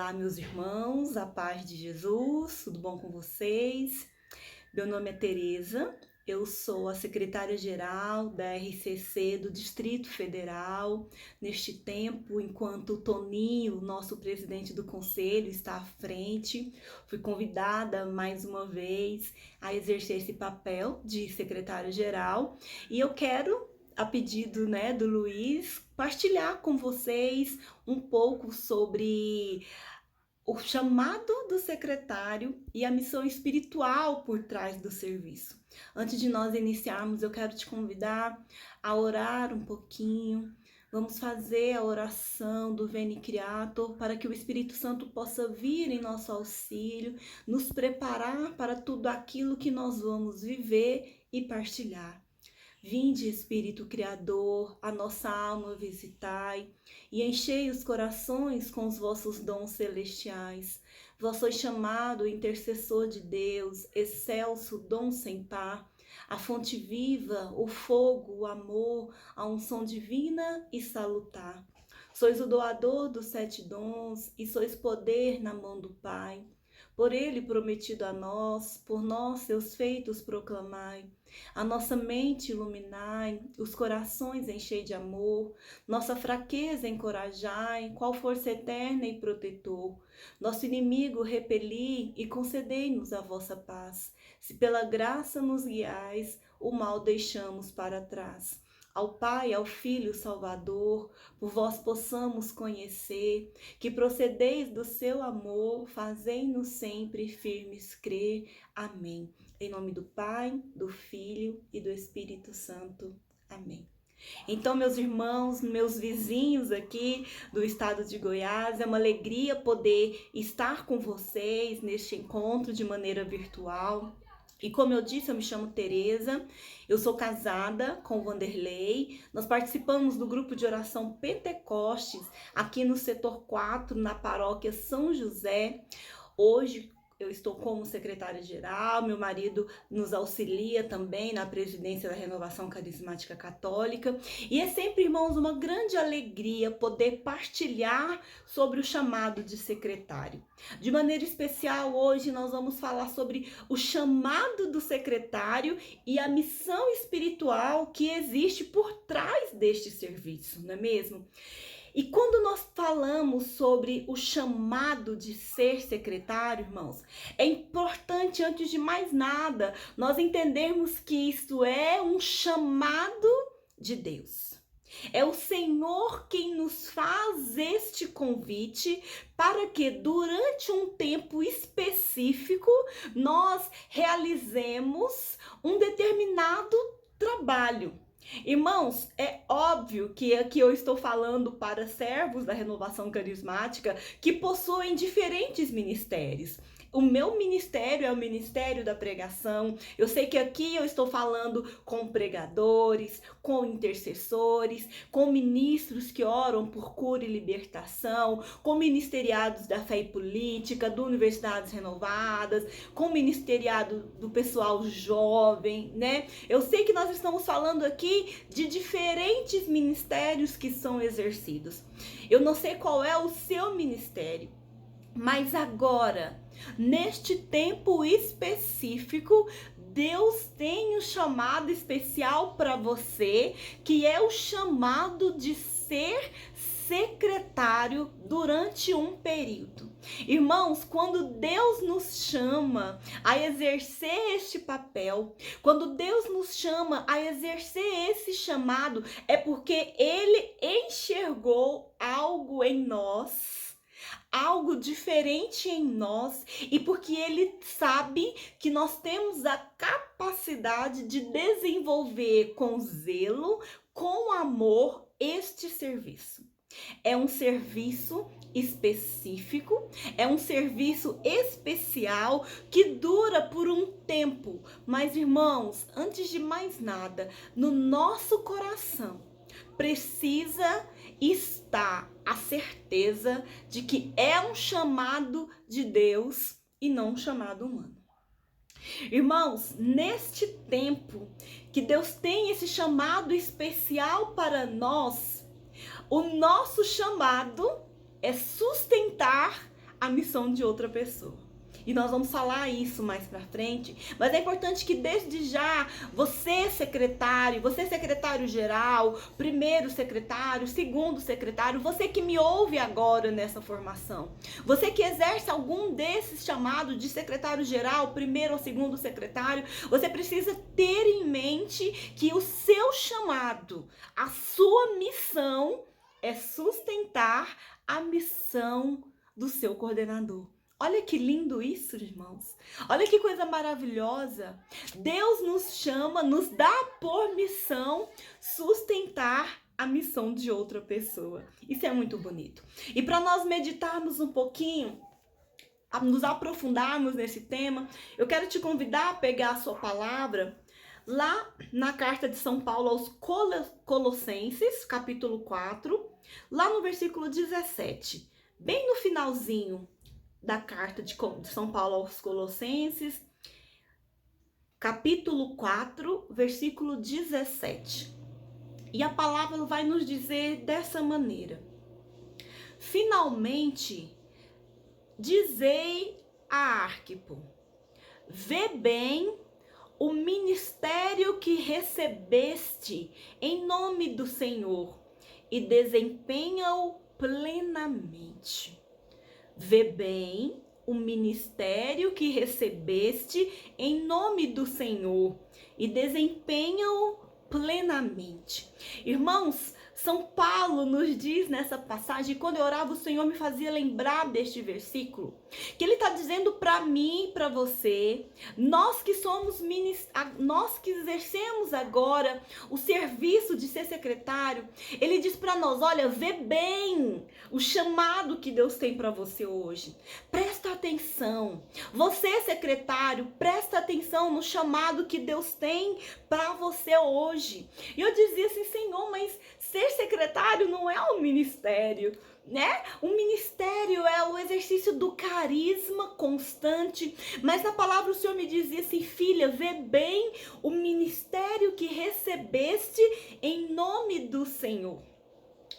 Olá, meus irmãos, a paz de Jesus, tudo bom com vocês? Meu nome é Tereza, eu sou a secretária-geral da RCC do Distrito Federal. Neste tempo, enquanto o Toninho, nosso presidente do conselho, está à frente, fui convidada mais uma vez a exercer esse papel de secretária-geral e eu quero, a pedido, do Luiz, partilhar com vocês um pouco sobre o chamado do secretário e a missão espiritual por trás do serviço. Antes de nós iniciarmos, eu quero te convidar a orar um pouquinho. Vamos fazer a oração do Veni Creator para que o Espírito Santo possa vir em nosso auxílio, nos preparar para tudo aquilo que nós vamos viver e partilhar. Vinde, Espírito Criador, a nossa alma visitai, e enchei os corações com os vossos dons celestiais. Vós sois chamado intercessor de Deus, excelso dom sem par, a fonte viva, o fogo, o amor, a unção divina e salutar. Sois o doador dos 7 dons, e sois poder na mão do Pai. Por ele prometido a nós, por nós seus feitos proclamai. A nossa mente iluminai, os corações enchei de amor, nossa fraqueza encorajai, qual força eterna e protetor. Nosso inimigo repeli e concedei-nos a vossa paz. Se pela graça nos guiais, o mal deixamos para trás. Ao Pai, ao Filho Salvador, por vós possamos conhecer, que procedeis do seu amor, fazei-nos sempre firmes crer. Amém. Em nome do Pai, do Filho e do Espírito Santo. Amém. Então, meus irmãos, meus vizinhos aqui do estado de Goiás, é uma alegria poder estar com vocês neste encontro de maneira virtual. E como eu disse, eu me chamo Tereza, eu sou casada com o Vanderlei, nós participamos do grupo de oração Pentecostes aqui no setor 4, na paróquia São José. Hoje eu estou como secretária-geral, meu marido nos auxilia também na presidência da Renovação Carismática Católica. E é sempre, irmãos, uma grande alegria poder partilhar sobre o chamado de secretário. De maneira especial, hoje nós vamos falar sobre o chamado do secretário e a missão espiritual que existe por trás deste serviço, não é mesmo? E quando nós falamos sobre o chamado de ser secretário, irmãos, é importante, antes de mais nada, nós entendermos que isto é um chamado de Deus. É o Senhor quem nos faz este convite para que durante um tempo específico nós realizemos um determinado trabalho. Irmãos, é óbvio que aqui eu estou falando para servos da Renovação Carismática que possuem diferentes ministérios. O meu ministério é o ministério da pregação. Eu sei que aqui eu estou falando com pregadores, com intercessores, com ministros que oram por cura e libertação, com ministeriados da fé e política, de universidades renovadas, com ministeriado do pessoal jovem, né? Eu sei que nós estamos falando aqui de diferentes ministérios que são exercidos. Eu não sei qual é o seu ministério, mas agora, neste tempo específico, Deus tem um chamado especial para você, que é o chamado de ser secretário durante um período. Irmãos, quando Deus nos chama a exercer este papel, quando Deus nos chama a exercer esse chamado, é porque Ele enxergou algo em nós, algo diferente em nós, e porque ele sabe que nós temos a capacidade de desenvolver com zelo, com amor, este serviço. É um serviço específico, é um serviço especial que dura por um tempo. Mas, irmãos, antes de mais nada, no nosso coração precisa estar a certeza de que é um chamado de Deus e não um chamado humano. Irmãos, neste tempo que Deus tem esse chamado especial para nós, o nosso chamado é sustentar a missão de outra pessoa. E nós vamos falar isso mais pra frente, mas é importante que desde já, você secretário geral, primeiro secretário, segundo secretário, você que me ouve agora nessa formação, você que exerce algum desses chamados de secretário geral, primeiro ou segundo secretário, você precisa ter em mente que o seu chamado, a sua missão é sustentar a missão do seu coordenador. Olha que lindo isso, irmãos. Olha que coisa maravilhosa. Deus nos chama, nos dá por missão sustentar a missão de outra pessoa. Isso é muito bonito. E para nós meditarmos um pouquinho, nos aprofundarmos nesse tema, eu quero te convidar a pegar a sua palavra lá na carta de São Paulo aos Colossenses, capítulo 4, lá no versículo 17, bem no finalzinho da carta de São Paulo aos Colossenses, capítulo 4, versículo 17. E a palavra vai nos dizer dessa maneira: finalmente, dizei a Arquipo, vê bem o ministério que recebeste em nome do Senhor e desempenha-o plenamente. Vê bem o ministério que recebeste em nome do Senhor e desempenha-o plenamente. Irmãos, São Paulo nos diz nessa passagem, quando eu orava, o Senhor me fazia lembrar deste versículo, que ele está dizendo para mim e para você, nós que exercemos agora o serviço de ser secretário, ele diz para nós, olha, vê bem o chamado que Deus tem para você hoje. Presta atenção. Você, secretário, presta atenção no chamado que Deus tem para você hoje. E eu dizia assim, Senhor, mas ser secretário não é um ministério, né? O ministério é o exercício do carisma constante, mas na palavra o Senhor me dizia assim, filha, vê bem o ministério que recebeste em nome do Senhor.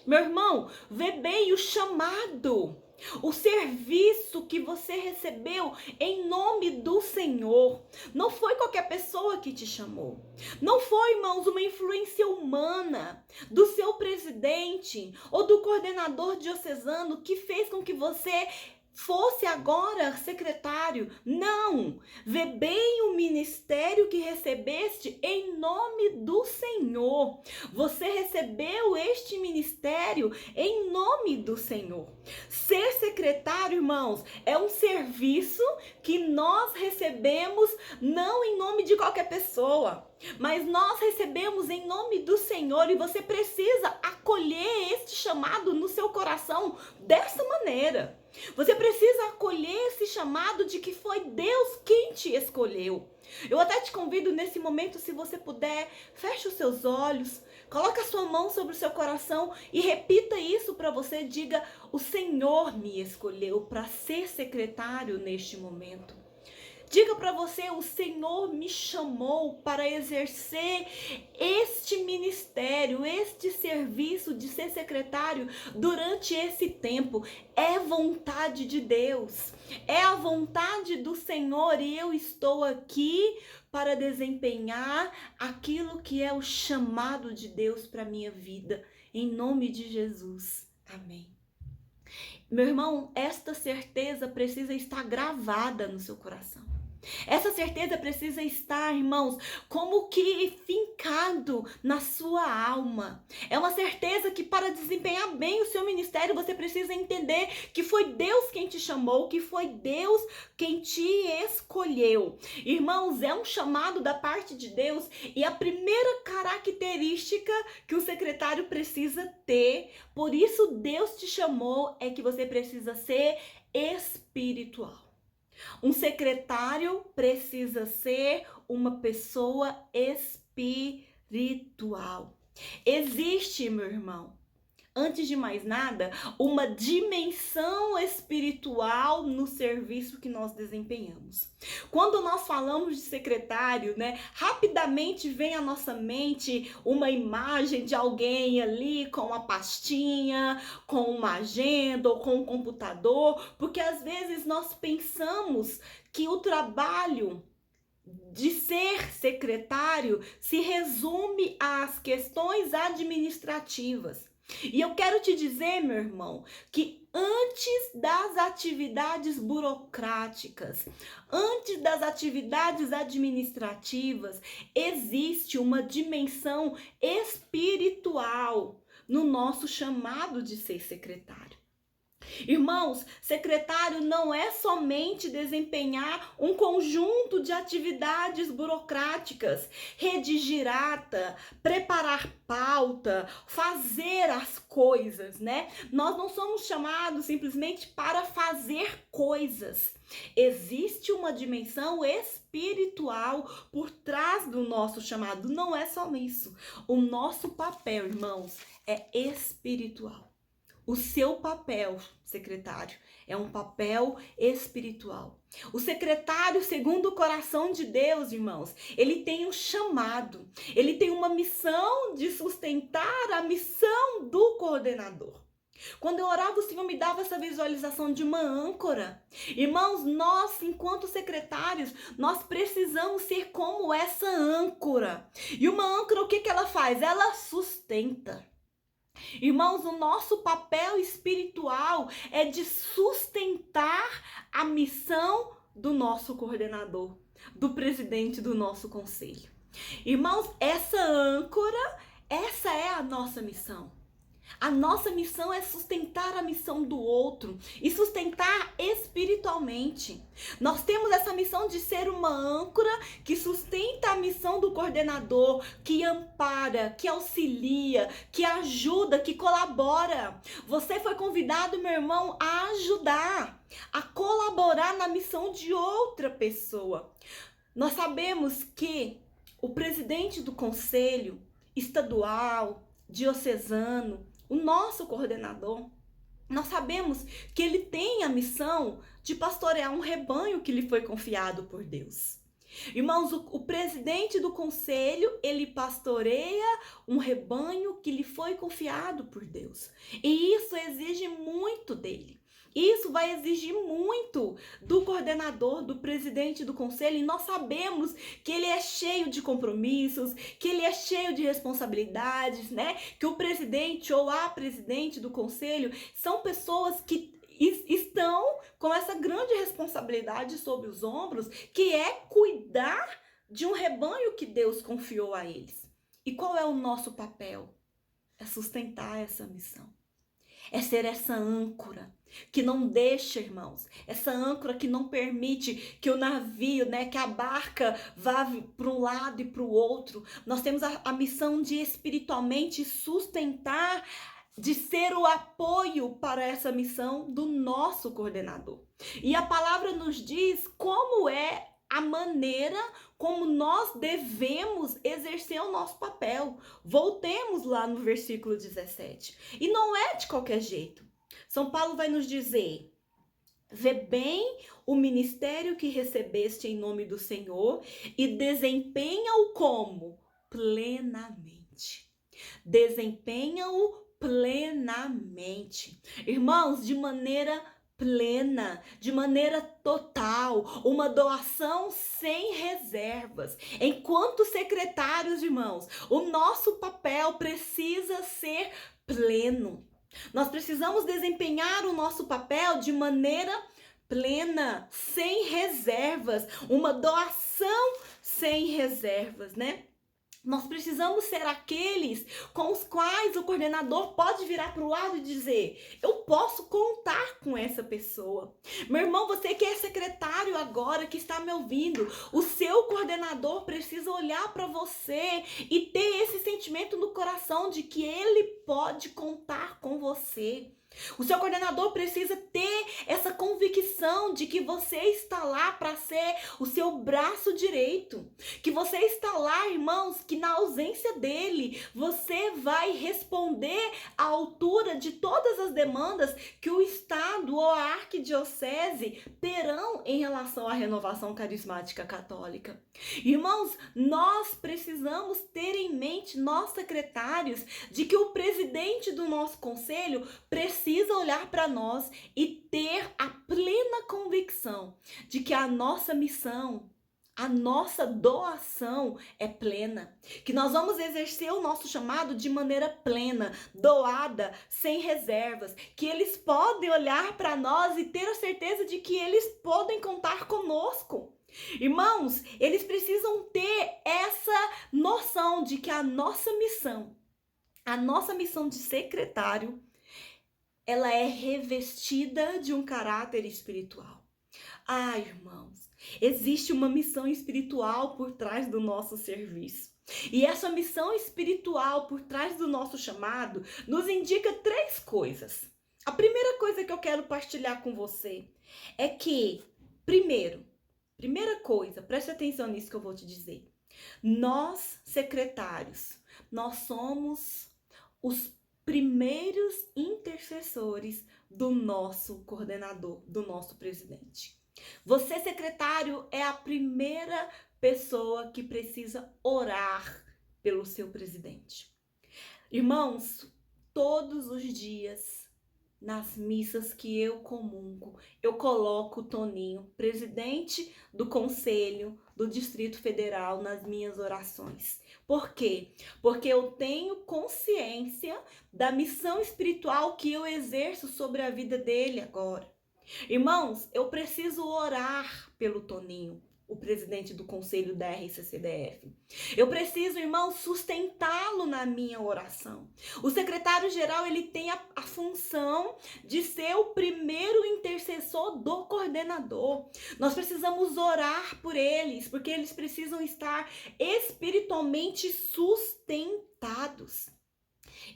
Meu irmão, vê bem o chamado, o serviço que você recebeu em nome do Senhor. Não foi qualquer pessoa que te chamou. Não foi, irmãos, uma influência humana do seu presidente ou do coordenador diocesano que fez com que você fosse agora secretário. Não! Vê bem o ministério que recebeste em nome do Senhor. Você recebeu este ministério em nome do Senhor. Ser secretário, irmãos, é um serviço que nós recebemos não em nome de qualquer pessoa, mas nós recebemos em nome do Senhor, e você precisa acolher este chamado no seu coração dessa maneira. Você precisa acolher esse chamado de que foi Deus quem te escolheu. Eu até te convido nesse momento, se você puder, feche os seus olhos, coloque a sua mão sobre o seu coração e repita isso para você. Diga, o Senhor me escolheu para ser secretário neste momento. Diga para você, o Senhor me chamou para exercer este ministério, este serviço de ser secretário durante esse tempo. É vontade de Deus, é a vontade do Senhor, e eu estou aqui para desempenhar aquilo que é o chamado de Deus para minha vida, em nome de Jesus. Amém. Meu irmão, esta certeza precisa estar gravada no seu coração. Essa certeza precisa estar, irmãos, como que fincado na sua alma. É uma certeza que para desempenhar bem o seu ministério, você precisa entender que foi Deus quem te chamou, que foi Deus quem te escolheu. Irmãos, é um chamado da parte de Deus, e a primeira característica que o secretário precisa ter, por isso Deus te chamou, é que você precisa ser espiritual. Um secretário precisa ser uma pessoa espiritual. Existe, meu irmão, Antes de mais nada, uma dimensão espiritual no serviço que nós desempenhamos. Quando nós falamos de secretário, né, rapidamente vem à nossa mente uma imagem de alguém ali com uma pastinha, com uma agenda ou com um computador, porque às vezes nós pensamos que o trabalho de ser secretário se resume às questões administrativas. E eu quero te dizer, meu irmão, que antes das atividades burocráticas, antes das atividades administrativas, existe uma dimensão espiritual no nosso chamado de ser secretário. Irmãos, secretário não é somente desempenhar um conjunto de atividades burocráticas, redigir ata, preparar pauta, fazer as coisas, né? Nós não somos chamados simplesmente para fazer coisas. Existe uma dimensão espiritual por trás do nosso chamado. Não é só isso. O nosso papel, irmãos, é espiritual. O seu papel, secretário, é um papel espiritual. O secretário, segundo o coração de Deus, irmãos, ele tem um chamado, ele tem uma missão de sustentar a missão do coordenador. Quando eu orava, o Senhor me dava essa visualização de uma âncora. Irmãos, nós, enquanto secretários, nós precisamos ser como essa âncora. E uma âncora, o que ela faz? Ela sustenta. Irmãos, o nosso papel espiritual é de sustentar a missão do nosso coordenador, do presidente do nosso conselho. Irmãos, essa âncora, essa é a nossa missão. A nossa missão é sustentar a missão do outro e sustentar espiritualmente. Nós temos essa missão de ser uma âncora que sustenta a missão do coordenador, que ampara, que auxilia, que ajuda, que colabora. Você foi convidado, meu irmão, a ajudar, a colaborar na missão de outra pessoa. Nós sabemos que o presidente do conselho estadual, diocesano, o nosso coordenador, nós sabemos que ele tem a missão de pastorear um rebanho que lhe foi confiado por Deus. Irmãos, o presidente do conselho, ele pastoreia um rebanho que lhe foi confiado por Deus. E isso exige muito dele. Isso vai exigir muito do coordenador, do presidente do conselho, e nós sabemos que ele é cheio de compromissos, que ele é cheio de responsabilidades, né? Que o presidente ou a presidente do conselho são pessoas que estão com essa grande responsabilidade sobre os ombros, que é cuidar de um rebanho que Deus confiou a eles. E qual é o nosso papel? É sustentar essa missão. É ser essa âncora que não deixa, irmãos, essa âncora que não permite que o navio, né, que a barca vá para um lado e para o outro. Nós temos a missão de espiritualmente sustentar, de ser o apoio para essa missão do nosso coordenador. E a palavra nos diz como é a maneira como nós devemos exercer o nosso papel. Voltemos lá no versículo 17. E não é de qualquer jeito. São Paulo vai nos dizer: vê bem o ministério que recebeste em nome do Senhor e desempenha-o como? Plenamente. Desempenha-o plenamente. Irmãos, de maneira plena, de maneira total, uma doação sem reservas. Enquanto secretários, irmãos, o nosso papel precisa ser pleno. Nós precisamos desempenhar o nosso papel de maneira plena, sem reservas, uma doação sem reservas, né? Nós precisamos ser aqueles com os quais o coordenador pode virar para o lado e dizer: eu posso contar com essa pessoa. Meu irmão, você que é secretário agora, que está me ouvindo, o seu coordenador precisa olhar para você e ter esse sentimento no coração de que ele pode contar com você. O seu coordenador precisa ter essa convicção de que você está lá para ser o seu braço direito. Que você está lá, irmãos, que na ausência dele, você vai responder à altura de todas as demandas que o Estado ou a arquidiocese terão em relação à renovação carismática católica. Irmãos, nós precisamos ter em mente, nós secretários, de que o presidente do nosso conselho precisa olhar para nós e ter a plena convicção de que a nossa missão, a nossa doação é plena, que nós vamos exercer o nosso chamado de maneira plena, doada, sem reservas, que eles podem olhar para nós e ter a certeza de que eles podem contar conosco. Irmãos, eles precisam ter essa noção de que a nossa missão de secretário, ela é revestida de um caráter espiritual. Ah, irmãos, existe uma missão espiritual por trás do nosso serviço. E essa missão espiritual por trás do nosso chamado nos indica 3 coisas. A primeira coisa que eu quero partilhar com você é que, primeira coisa, preste atenção nisso que eu vou te dizer. Nós, secretários, nós somos os primeiros intercessores do nosso coordenador, do nosso presidente. Você, secretário, é a primeira pessoa que precisa orar pelo seu presidente. Irmãos, todos os dias, nas missas que eu comungo, eu coloco o Toninho, presidente do Conselho do Distrito Federal, nas minhas orações. Por quê? Porque eu tenho consciência da missão espiritual que eu exerço sobre a vida dele agora. Irmãos, eu preciso orar pelo Toninho, o presidente do conselho da RCCDF. Eu preciso, irmão, sustentá-lo na minha oração. O secretário-geral, ele tem a função de ser o primeiro intercessor do coordenador. Nós precisamos orar por eles, porque eles precisam estar espiritualmente sustentados.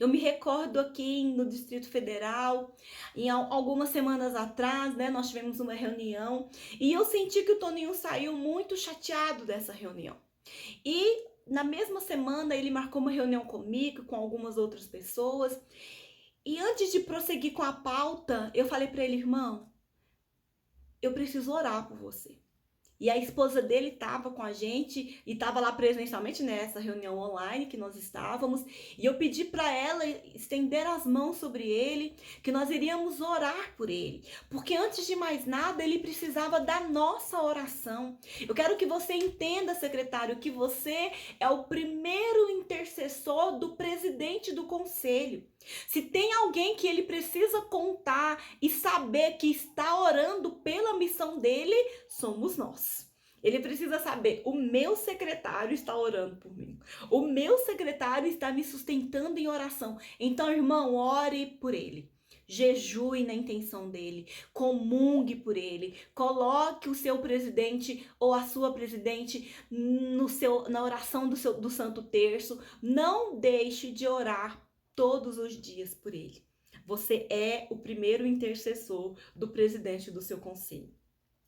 Eu me recordo aqui no Distrito Federal, em algumas semanas atrás, né, nós tivemos uma reunião e eu senti que o Toninho saiu muito chateado dessa reunião. E na mesma semana ele marcou uma reunião comigo, com algumas outras pessoas. E antes de prosseguir com a pauta, eu falei para ele, irmão, eu preciso orar por você. E a esposa dele estava com a gente e estava lá presencialmente nessa reunião online que nós estávamos. E eu pedi para ela estender as mãos sobre ele, que nós iríamos orar por ele. Porque antes de mais nada, ele precisava da nossa oração. Eu quero que você entenda, secretário, que você é o primeiro intercessor do presidente do conselho. Se tem alguém que ele precisa contar e saber que está orando pela missão dele, somos nós. Ele precisa saber, o meu secretário está orando por mim. O meu secretário está me sustentando em oração. Então, irmão, ore por ele. Jejue na intenção dele, comungue por ele, coloque o seu presidente ou a sua presidente na oração do Santo Terço. Não deixe de orar todos os dias por ele. Você é o primeiro intercessor do presidente do seu conselho.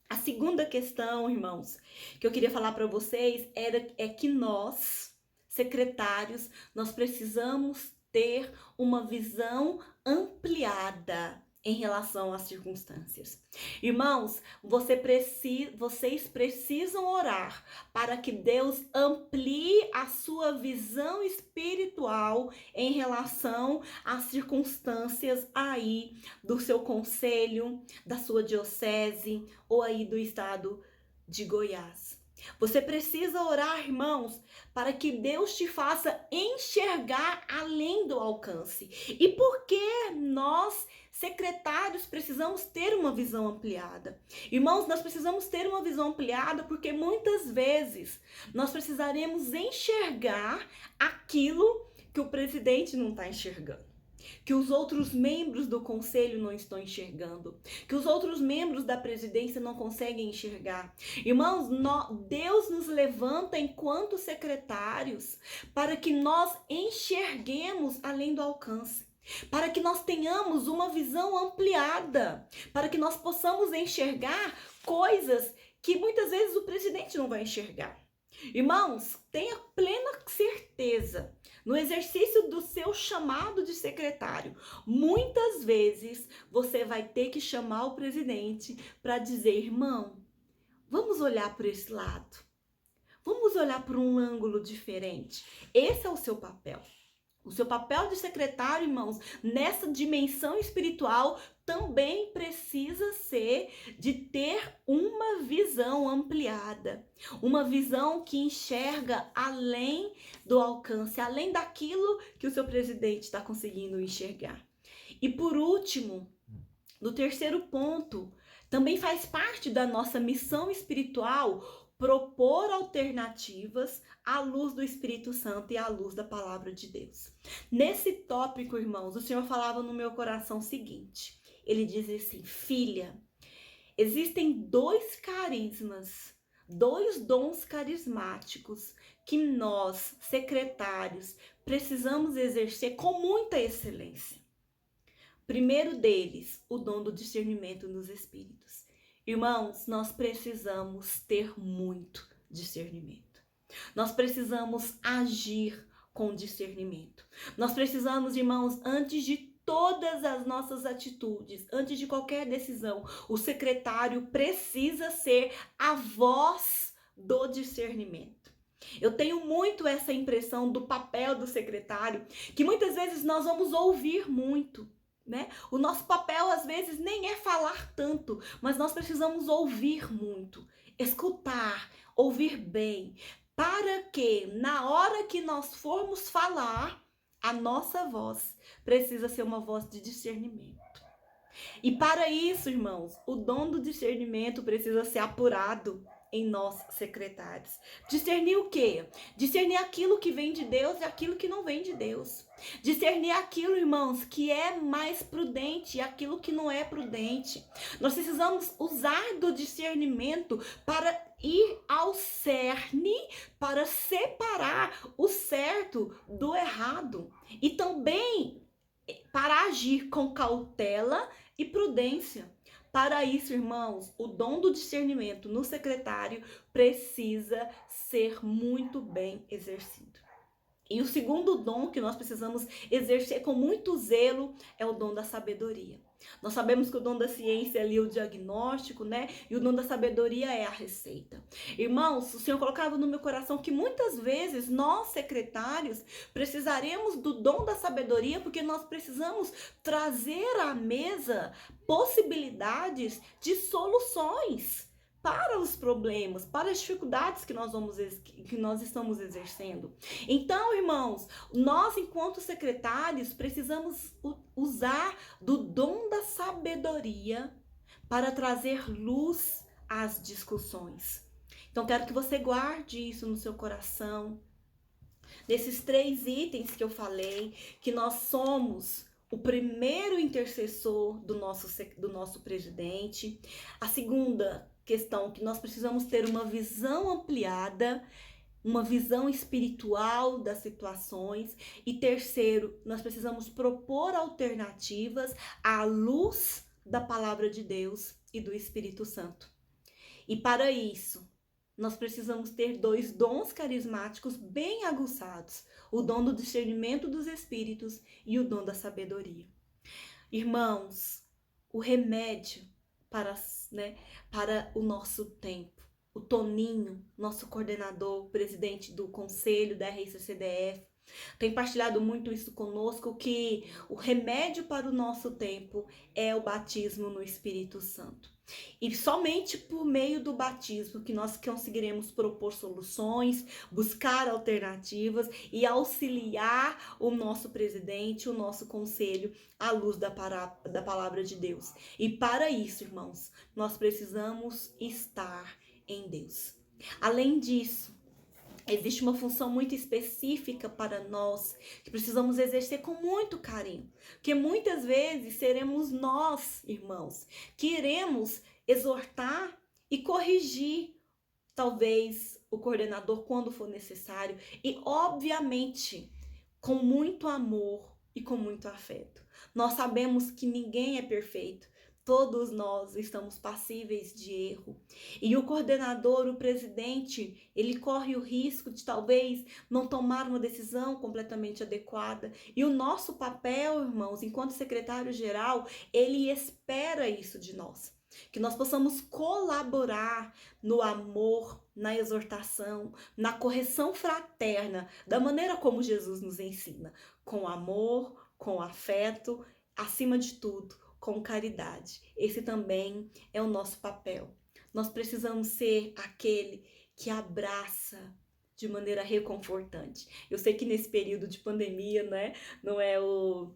A segunda questão, irmãos, que eu queria falar para vocês é que nós, secretários, nós precisamos ter uma visão ampliada em relação às circunstâncias. Irmãos, vocês precisam orar para que Deus amplie a sua visão espiritual em relação às circunstâncias aí do seu conselho, da sua diocese ou aí do estado de Goiás. Você precisa orar, irmãos, para que Deus te faça enxergar além do alcance. E por que nós, secretários, precisamos ter uma visão ampliada? Irmãos, nós precisamos ter uma visão ampliada porque muitas vezes nós precisaremos enxergar aquilo que o presidente não está enxergando, que os outros membros do conselho não estão enxergando, que os outros membros da presidência não conseguem enxergar. Irmãos, Deus nos levanta enquanto secretários para que nós enxerguemos além do alcance, para que nós tenhamos uma visão ampliada, para que nós possamos enxergar coisas que muitas vezes o presidente não vai enxergar. Irmãos, tenha plena certeza, no exercício do seu chamado de secretário, muitas vezes você vai ter que chamar o presidente para dizer: irmão, vamos olhar por esse lado, vamos olhar por um ângulo diferente. Esse é o seu papel. O seu papel de secretário, irmãos, nessa dimensão espiritual também precisa ser de ter uma visão ampliada, uma visão que enxerga além do alcance, além daquilo que o seu presidente está conseguindo enxergar. E por último, no terceiro ponto, também faz parte da nossa missão espiritual propor alternativas à luz do Espírito Santo e à luz da palavra de Deus. Nesse tópico, irmãos, o Senhor falava no meu coração o seguinte: ele diz assim: filha, existem dois carismas, dois dons carismáticos que nós, secretários, precisamos exercer com muita excelência. Primeiro deles, o dom do discernimento nos espíritos. Irmãos, nós precisamos ter muito discernimento. Nós precisamos agir com discernimento. Nós precisamos, irmãos, antes de todas as nossas atitudes, antes de qualquer decisão, o secretário precisa ser a voz do discernimento. Eu tenho muito essa impressão do papel do secretário, que muitas vezes nós vamos ouvir muito. Né? O nosso papel às vezes nem é falar tanto, mas nós precisamos ouvir muito, escutar, ouvir bem, para que na hora que nós formos falar, a nossa voz precisa ser uma voz de discernimento. E para isso, irmãos, o dom do discernimento precisa ser apurado em nós, secretários. Discernir o quê? Discernir aquilo que vem de Deus e aquilo que não vem de Deus. Discernir aquilo, irmãos, que é mais prudente e aquilo que não é prudente. Nós precisamos usar do discernimento para ir ao cerne, para separar o certo do errado. E também para agir com cautela e prudência. Para isso, irmãos, o dom do discernimento no secretário precisa ser muito bem exercido. E o segundo dom que nós precisamos exercer com muito zelo é o dom da sabedoria. Nós sabemos que o dom da ciência é ali o diagnóstico, né? E o dom da sabedoria é a receita. Irmãos, o Senhor colocava no meu coração que muitas vezes nós, secretários, precisaremos do dom da sabedoria porque nós precisamos trazer à mesa possibilidades de soluções para os problemas, para as dificuldades que nós estamos exercendo. Então, irmãos, nós enquanto secretários precisamos usar do dom da sabedoria para trazer luz às discussões. Então, quero que você guarde isso no seu coração. Nesses 3 itens que eu falei, que nós somos o primeiro intercessor do nosso presidente. A segunda questão, que nós precisamos ter uma visão ampliada, uma visão espiritual das situações. E terceiro, nós precisamos propor alternativas à luz da palavra de Deus e do Espírito Santo. E para isso, nós precisamos ter 2 dons carismáticos bem aguçados: o dom do discernimento dos espíritos e o dom da sabedoria. Irmãos, o remédio para o nosso tempo. O Toninho, nosso coordenador, presidente do conselho da RCCDF, tem partilhado muito isso conosco, que o remédio para o nosso tempo é o batismo no Espírito Santo. E somente por meio do batismo que nós conseguiremos propor soluções, buscar alternativas e auxiliar o nosso presidente, o nosso conselho, à luz da palavra de Deus. E para isso, irmãos, nós precisamos estar em Deus. Além disso, existe uma função muito específica para nós, que precisamos exercer com muito carinho. Porque muitas vezes seremos nós, irmãos, que iremos exortar e corrigir, talvez, o coordenador quando for necessário. E, obviamente, com muito amor e com muito afeto. Nós sabemos que ninguém é perfeito. Todos nós estamos passíveis de erro. E o coordenador, o presidente, ele corre o risco de talvez não tomar uma decisão completamente adequada. E o nosso papel, irmãos, enquanto secretário-geral, ele espera isso de nós. Que nós possamos colaborar no amor, na exortação, na correção fraterna, da maneira como Jesus nos ensina, com amor, com afeto, acima de tudo, com caridade. Esse também é o nosso papel. Nós precisamos ser aquele que abraça de maneira reconfortante. Eu sei que nesse período de pandemia, né, não é o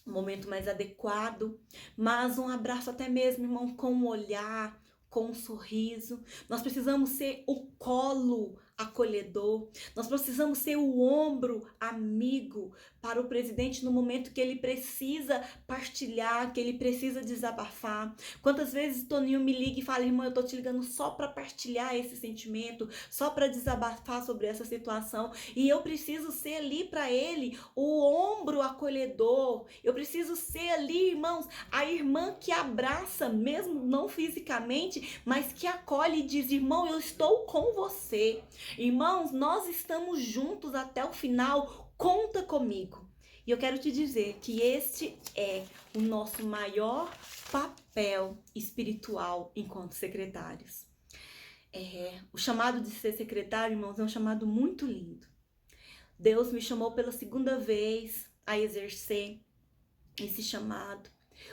momento mais adequado, mas um abraço até mesmo, irmão, com um olhar, com um sorriso. Nós precisamos ser o colo acolhedor. Nós precisamos ser o ombro amigo para o presidente no momento que ele precisa partilhar, que ele precisa desabafar. Quantas vezes Toninho me liga e fala: irmão, eu tô te ligando só para partilhar esse sentimento, só para desabafar sobre essa situação, e eu preciso ser ali para ele o ombro acolhedor. Eu preciso ser ali, irmãos, a irmã que abraça, mesmo não fisicamente, mas que acolhe e diz: irmão, eu estou com você. Irmãos, nós estamos juntos até o final, conta comigo. E eu quero te dizer que este é o nosso maior papel espiritual enquanto secretários. O chamado de ser secretário, irmãos, é um chamado muito lindo. Deus me chamou pela segunda vez a exercer esse chamado.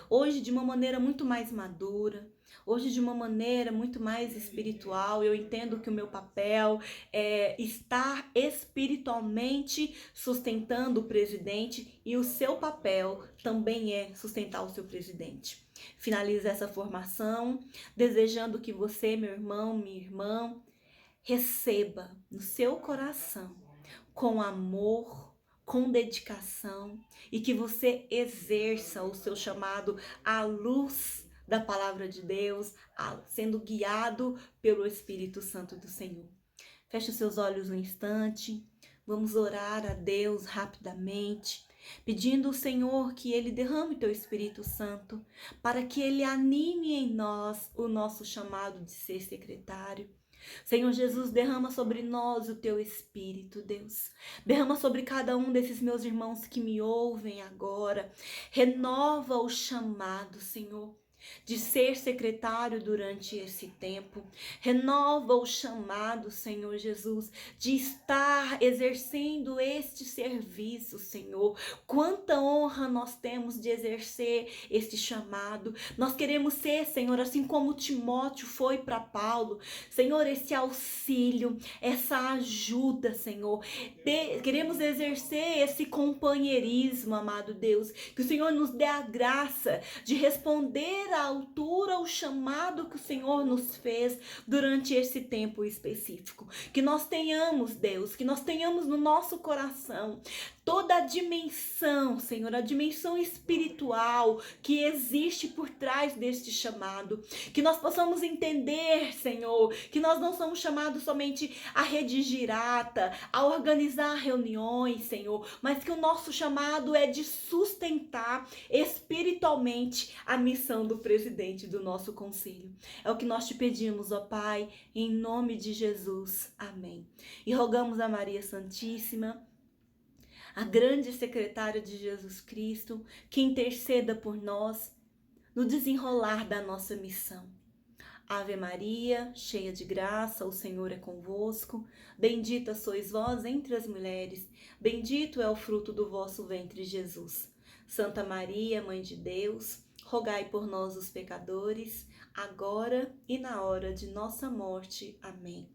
Hoje, de uma maneira muito mais madura, hoje de uma maneira muito mais espiritual, eu entendo que o meu papel é estar espiritualmente sustentando o presidente, e o seu papel também é sustentar o seu presidente. Finalizo essa formação desejando que você, meu irmão, minha irmã, receba no seu coração, com amor, com dedicação, e que você exerça o seu chamado à luz da palavra de Deus, sendo guiado pelo Espírito Santo do Senhor. Feche os seus olhos um instante, vamos orar a Deus rapidamente, pedindo ao Senhor que Ele derrame o teu Espírito Santo, para que Ele anime em nós o nosso chamado de ser secretário. Senhor Jesus, derrama sobre nós o teu Espírito, Deus. Derrama sobre cada um desses meus irmãos que me ouvem agora. Renova o chamado, Senhor, de ser secretário durante esse tempo. Renova o chamado, Senhor Jesus, de estar exercendo este serviço, Senhor. Quanta honra nós temos de exercer este chamado. Nós queremos ser, Senhor, assim como Timóteo foi para Paulo, Senhor, esse auxílio, essa ajuda, Senhor. Queremos exercer esse companheirismo, amado Deus. Que o Senhor nos dê a graça de responder à altura o chamado que o Senhor nos fez durante esse tempo específico. Que nós tenhamos, Deus, que nós tenhamos no nosso coração toda a dimensão, Senhor, a dimensão espiritual que existe por trás deste chamado. Que nós possamos entender, Senhor, que nós não somos chamados somente a redigir ata, a organizar reuniões, Senhor, mas que o nosso chamado é de sustentar espiritualmente a missão do presidente do nosso conselho. É o que nós te pedimos, ó Pai, em nome de Jesus. Amém. E rogamos a Maria Santíssima, a grande secretária de Jesus Cristo, que interceda por nós no desenrolar da nossa missão. Ave Maria, cheia de graça, o Senhor é convosco. Bendita sois vós entre as mulheres, bendito é o fruto do vosso ventre, Jesus. Santa Maria, Mãe de Deus, rogai por nós, os pecadores, agora e na hora de nossa morte. Amém.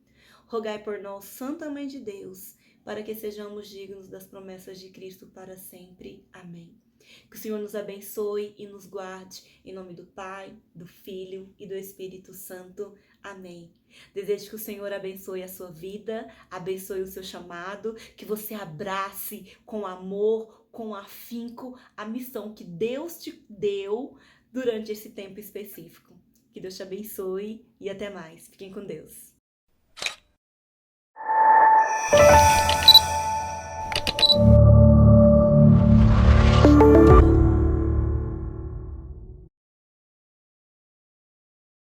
Rogai por nós, Santa Mãe de Deus, para que sejamos dignos das promessas de Cristo para sempre. Amém. Que o Senhor nos abençoe e nos guarde, em nome do Pai, do Filho e do Espírito Santo. Amém. Desejo que o Senhor abençoe a sua vida, abençoe o seu chamado, que você abrace com amor, com afinco, a missão que Deus te deu durante esse tempo específico. Que Deus te abençoe e até mais. Fiquem com Deus.